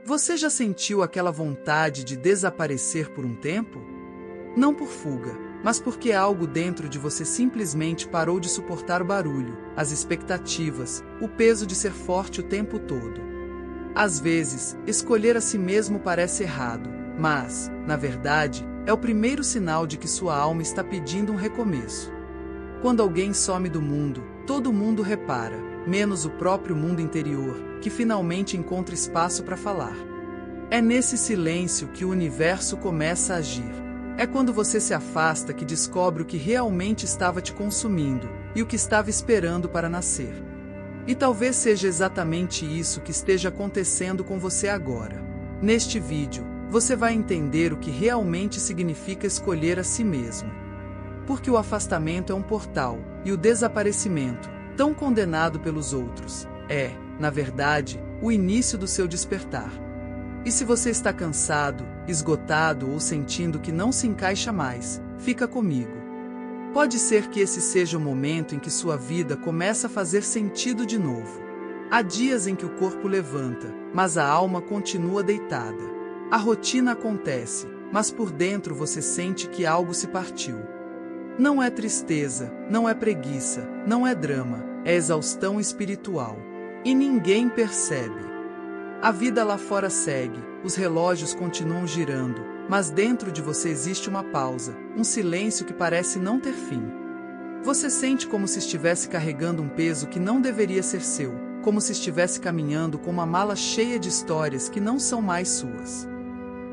Você já sentiu aquela vontade de desaparecer por um tempo? Não por fuga, mas porque algo dentro de você simplesmente parou de suportar o barulho, as expectativas, o peso de ser forte o tempo todo. Às vezes, escolher a si mesmo parece errado, mas, na verdade, é o primeiro sinal de que sua alma está pedindo um recomeço. Quando alguém some do mundo, todo mundo repara, menos o próprio mundo interior, que finalmente encontra espaço para falar. É nesse silêncio que o universo começa a agir. É quando você se afasta que descobre o que realmente estava te consumindo e o que estava esperando para nascer. E talvez seja exatamente isso que esteja acontecendo com você agora. Neste vídeo, você vai entender o que realmente significa escolher a si mesmo. Porque o afastamento é um portal, e o desaparecimento, tão condenado pelos outros, é, na verdade, o início do seu despertar. E se você está cansado, esgotado ou sentindo que não se encaixa mais, fica comigo. Pode ser que esse seja o momento em que sua vida começa a fazer sentido de novo. Há dias em que o corpo levanta, mas a alma continua deitada. A rotina acontece, mas por dentro você sente que algo se partiu. Não é tristeza, não é preguiça, não é drama, é exaustão espiritual. E ninguém percebe. A vida lá fora segue, os relógios continuam girando, mas dentro de você existe uma pausa, um silêncio que parece não ter fim. Você sente como se estivesse carregando um peso que não deveria ser seu, como se estivesse caminhando com uma mala cheia de histórias que não são mais suas.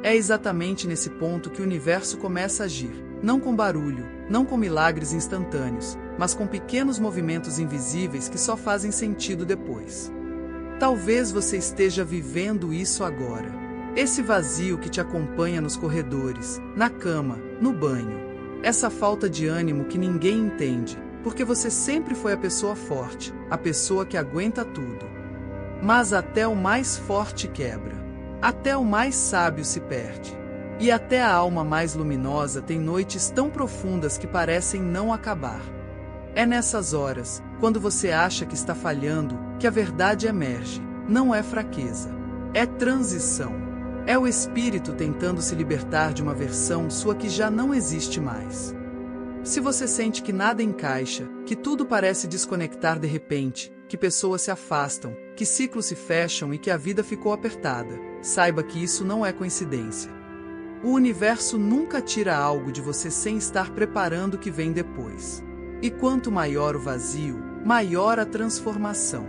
É exatamente nesse ponto que o universo começa a agir. Não com barulho, não com milagres instantâneos, mas com pequenos movimentos invisíveis que só fazem sentido depois. Talvez você esteja vivendo isso agora. Esse vazio que te acompanha nos corredores, na cama, no banho. Essa falta de ânimo que ninguém entende, porque você sempre foi a pessoa forte, a pessoa que aguenta tudo. Mas até o mais forte quebra. Até o mais sábio se perde. E até a alma mais luminosa tem noites tão profundas que parecem não acabar. É nessas horas, quando você acha que está falhando, que a verdade emerge. Não é fraqueza. É transição. É o espírito tentando se libertar de uma versão sua que já não existe mais. Se você sente que nada encaixa, que tudo parece desconectar de repente, que pessoas se afastam, que ciclos se fecham e que a vida ficou apertada, saiba que isso não é coincidência. O universo nunca tira algo de você sem estar preparando o que vem depois. E quanto maior o vazio, maior a transformação.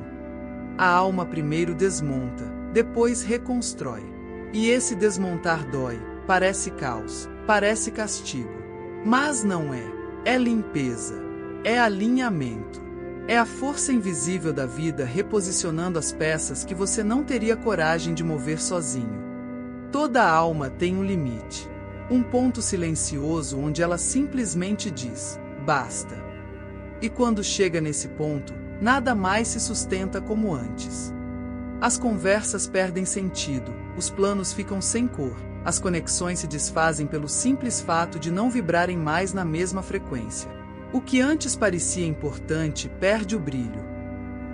A alma primeiro desmonta, depois reconstrói. E esse desmontar dói, parece caos, parece castigo. Mas não é. É limpeza. É alinhamento. É a força invisível da vida reposicionando as peças que você não teria coragem de mover sozinho. Toda alma tem um limite. Um ponto silencioso onde ela simplesmente diz, basta. E quando chega nesse ponto, nada mais se sustenta como antes. As conversas perdem sentido, os planos ficam sem cor, as conexões se desfazem pelo simples fato de não vibrarem mais na mesma frequência. O que antes parecia importante perde o brilho.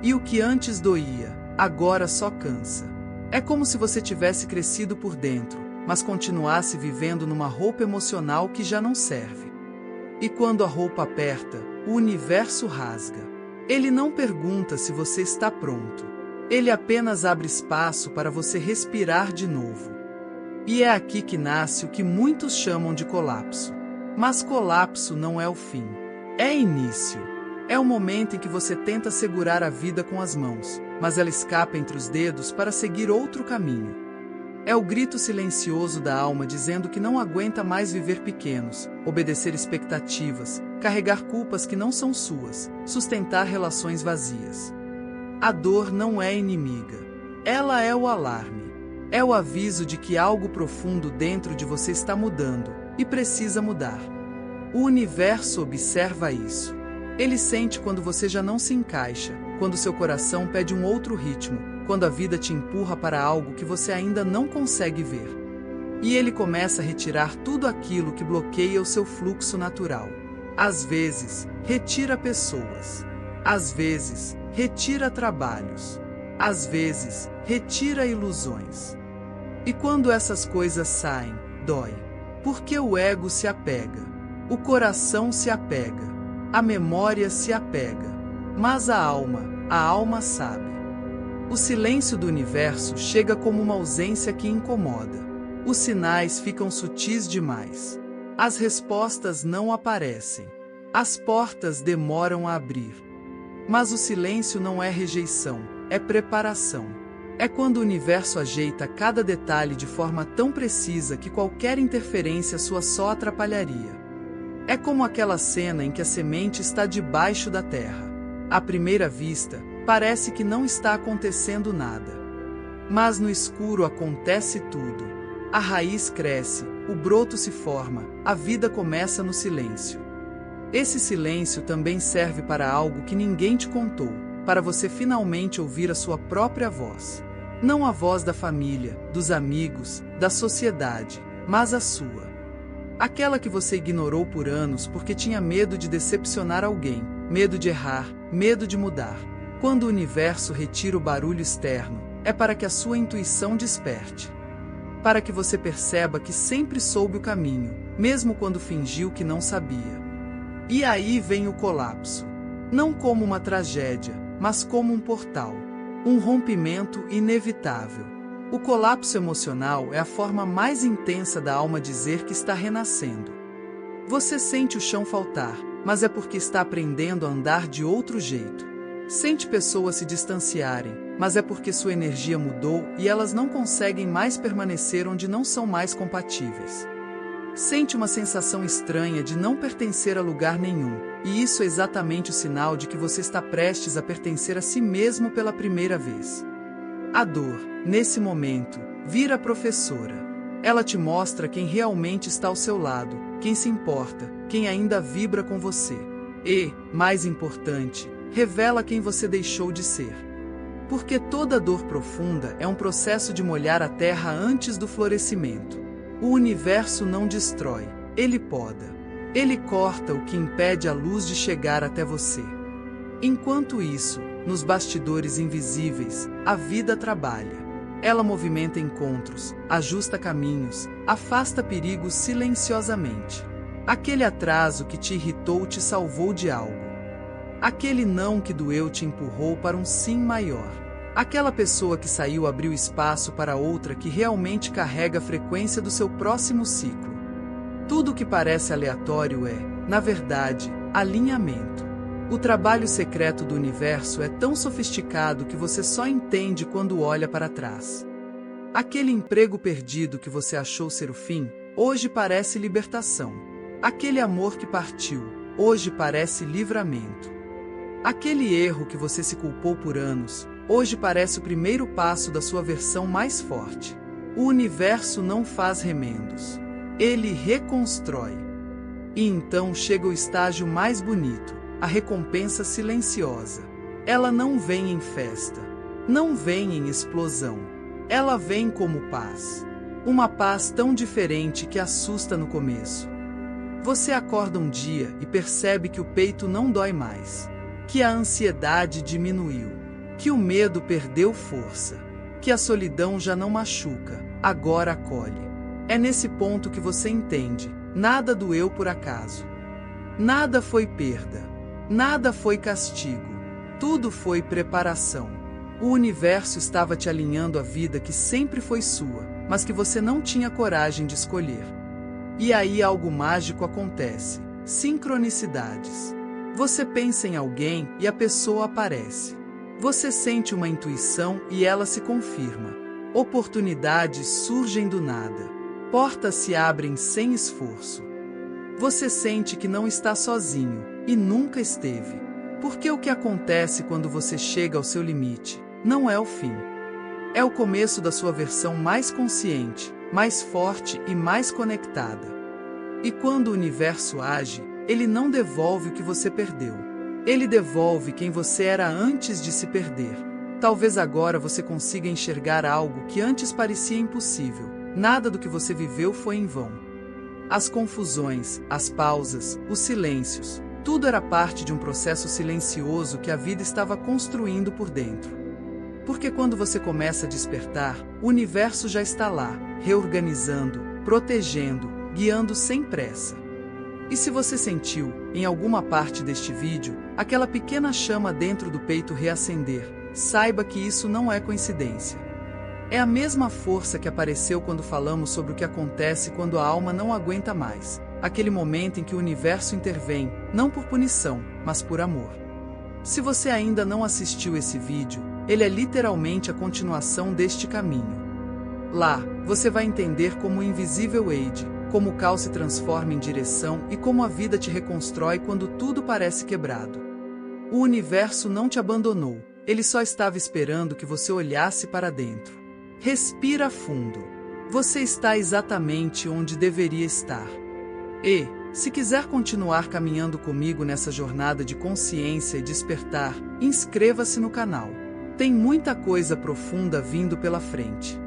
E o que antes doía, agora só cansa. É como se você tivesse crescido por dentro, mas continuasse vivendo numa roupa emocional que já não serve. E quando a roupa aperta, o universo rasga. Ele não pergunta se você está pronto. Ele apenas abre espaço para você respirar de novo. E é aqui que nasce o que muitos chamam de colapso. Mas colapso não é o fim. É início. É o momento em que você tenta segurar a vida com as mãos, mas ela escapa entre os dedos para seguir outro caminho. É o grito silencioso da alma dizendo que não aguenta mais viver pequenos, obedecer expectativas, carregar culpas que não são suas, sustentar relações vazias. A dor não é inimiga. Ela é o alarme. É o aviso de que algo profundo dentro de você está mudando, e precisa mudar. O universo observa isso. Ele sente quando você já não se encaixa, quando seu coração pede um outro ritmo, quando a vida te empurra para algo que você ainda não consegue ver. E ele começa a retirar tudo aquilo que bloqueia o seu fluxo natural. Às vezes, retira pessoas. Às vezes, retira trabalhos. Às vezes, retira ilusões. E quando essas coisas saem, dói. Porque o ego se apega, o coração se apega, a memória se apega. Mas a alma sabe. O silêncio do universo chega como uma ausência que incomoda. Os sinais ficam sutis demais. As respostas não aparecem. As portas demoram a abrir. Mas o silêncio não é rejeição, é preparação. É quando o universo ajeita cada detalhe de forma tão precisa que qualquer interferência sua só atrapalharia. É como aquela cena em que a semente está debaixo da terra. À primeira vista, parece que não está acontecendo nada. Mas no escuro acontece tudo. A raiz cresce, o broto se forma, a vida começa no silêncio. Esse silêncio também serve para algo que ninguém te contou, para você finalmente ouvir a sua própria voz. Não a voz da família, dos amigos, da sociedade, mas a sua. Aquela que você ignorou por anos porque tinha medo de decepcionar alguém, medo de errar, medo de mudar. Quando o universo retira o barulho externo, é para que a sua intuição desperte. Para que você perceba que sempre soube o caminho, mesmo quando fingiu que não sabia. E aí vem o colapso. Não como uma tragédia, mas como um portal. Um rompimento inevitável. O colapso emocional é a forma mais intensa da alma dizer que está renascendo. Você sente o chão faltar, mas é porque está aprendendo a andar de outro jeito. Sente pessoas se distanciarem, mas é porque sua energia mudou e elas não conseguem mais permanecer onde não são mais compatíveis. Sente uma sensação estranha de não pertencer a lugar nenhum, e isso é exatamente o sinal de que você está prestes a pertencer a si mesmo pela primeira vez. A dor, nesse momento, vira professora. Ela te mostra quem realmente está ao seu lado, quem se importa, quem ainda vibra com você. E, mais importante, revela quem você deixou de ser. Porque toda dor profunda é um processo de molhar a terra antes do florescimento. O universo não destrói, ele poda. Ele corta o que impede a luz de chegar até você. Enquanto isso, nos bastidores invisíveis, a vida trabalha. Ela movimenta encontros, ajusta caminhos, afasta perigos silenciosamente. Aquele atraso que te irritou te salvou de algo. Aquele não que doeu te empurrou para um sim maior. Aquela pessoa que saiu abriu espaço para outra que realmente carrega a frequência do seu próximo ciclo. Tudo que parece aleatório é, na verdade, alinhamento. O trabalho secreto do universo é tão sofisticado que você só entende quando olha para trás. Aquele emprego perdido que você achou ser o fim, hoje parece libertação. Aquele amor que partiu, hoje parece livramento. Aquele erro que você se culpou por anos, hoje parece o primeiro passo da sua versão mais forte. O universo não faz remendos. Ele reconstrói. E então chega o estágio mais bonito, a recompensa silenciosa. Ela não vem em festa. Não vem em explosão. Ela vem como paz. Uma paz tão diferente que assusta no começo. Você acorda um dia e percebe que o peito não dói mais. Que a ansiedade diminuiu. Que o medo perdeu força. Que a solidão já não machuca, agora acolhe. É nesse ponto que você entende, nada doeu por acaso. Nada foi perda. Nada foi castigo. Tudo foi preparação. O universo estava te alinhando a vida que sempre foi sua, mas que você não tinha coragem de escolher. E aí algo mágico acontece. Sincronicidades. Você pensa em alguém e a pessoa aparece. Você sente uma intuição e ela se confirma. Oportunidades surgem do nada. Portas se abrem sem esforço. Você sente que não está sozinho, e nunca esteve. Porque o que acontece quando você chega ao seu limite, não é o fim. É o começo da sua versão mais consciente, mais forte e mais conectada. E quando o universo age, ele não devolve o que você perdeu. Ele devolve quem você era antes de se perder. Talvez agora você consiga enxergar algo que antes parecia impossível. Nada do que você viveu foi em vão. As confusões, as pausas, os silêncios, tudo era parte de um processo silencioso que a vida estava construindo por dentro. Porque quando você começa a despertar, o universo já está lá, reorganizando, protegendo, guiando sem pressa. E se você sentiu, em alguma parte deste vídeo, aquela pequena chama dentro do peito reacender, saiba que isso não é coincidência. É a mesma força que apareceu quando falamos sobre o que acontece quando a alma não aguenta mais, aquele momento em que o universo intervém, não por punição, mas por amor. Se você ainda não assistiu esse vídeo, ele é literalmente a continuação deste caminho. Lá, você vai entender como o invisível age, como o caos se transforma em direção e como a vida te reconstrói quando tudo parece quebrado. O universo não te abandonou, ele só estava esperando que você olhasse para dentro. Respira fundo. Você está exatamente onde deveria estar. E, se quiser continuar caminhando comigo nessa jornada de consciência e despertar, inscreva-se no canal. Tem muita coisa profunda vindo pela frente.